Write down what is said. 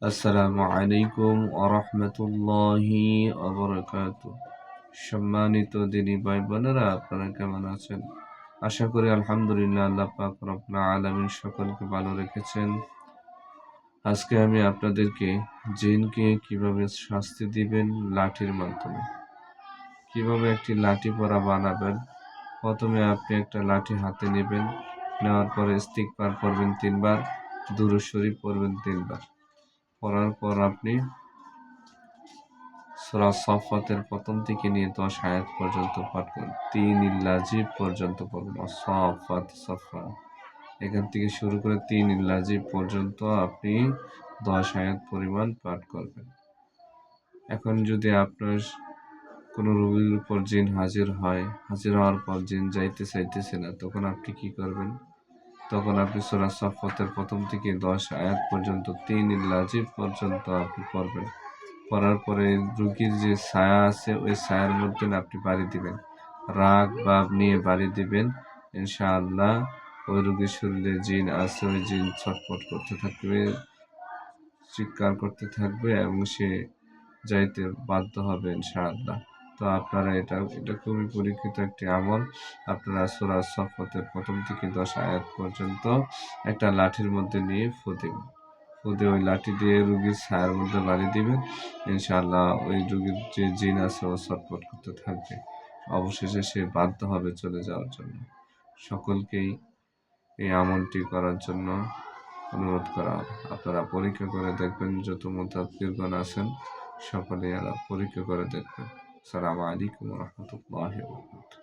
আসসালামু আলাইকুম আরহামতুল্লাহি আবরাকাতু। সম্মানিত দিনী ভাই বোনেরা, আপনারা কেমন আছেন? আশা করি আলহামদুলিল্লাহ, আল্লাহ পাক রব্বুল আলামিন সকলকে ভালো রেখেছেন। আজকে আমি আপনাদেরকে জিনকে কিভাবে শাস্তি দিবেন লাঠির মাধ্যমে, কিভাবে একটি লাঠি পরা বানাবেন। প্রথমে আপনি একটা লাঠি হাতে নেবেন, নেওয়ার পরে ইস্তিগফার পড়বেন 3 বার, দুরূদ শরীফ পড়বেন 3 বার। পড়ার পর আপনি সূরা সাফফাতের প্রথম থেকে নিয়ে 10 আয়াত পর্যন্ত পাঠ করুন। 3 ইল্লাজিব পর্যন্ত পড়ুন। সাফফাত সাফফা, এখান থেকে শুরু করে 3 ইল্লাজিব পর্যন্ত আপনি 10 আয়াত পরিমাণ পাঠ করবেন। এখন যদি আপনার কোনো রোগীর উপর জিন হাজির হয়, হাজির হওয়ার পর জিন যাইতে চাইতেছে না, তখন আপনি কি করবেন? তখন আপনি সূরা সাফফাতের প্রথম থেকে 10 আয়াত পর্যন্ত 3 ইল্লাজিব পর্যন্ত আপনি পড়বেন। পড়ার পরে রোগীর যে ছায়া আছে, ওই ছায়ার মধ্যে আপনি বাড়ি দিবেন, রাগ ভাব নিয়ে বাড়ি দিবেন। ইনশাআল্লাহ ওই রোগীর শরীরে জিন আছে, ওই জিন ছটফট করতে থাকবে, চিৎকার করতে থাকবে এবং সে যাইতে বাধ্য হবে ইনশাআল্লাহ। তো আপনারা এটা খুবই পরীক্ষিত একটি আমল। আপনারা সূরা সাফফাতের প্রথম থেকে 10 আয়াত পর্যন্ত একটা লাঠির মধ্যে নিয়ে ফু দিবেন। ফু দিয়ে ওই লাঠি দিয়ে রোগীর ছায়ার মধ্যে বাড়ি দিবেন। ইনশাআল্লাহ ওই রোগীর যে জিন আছে ও ছটফট করতে থাকবে, অবশেষে সে বাধ্য হবে চলে যাওয়ার জন্য। সকলকেই এই আমলটি করার জন্য অনুরোধ করা হবে। আপনারা পরীক্ষা করে দেখবেন, যত মুতাব্বিরগণ আছেন সকলেই পরীক্ষা করে দেখবেন। আসসালামু আলাইকুম ওয়া রাহমাতুল্লাহি ওয়া বারাকাতুহু।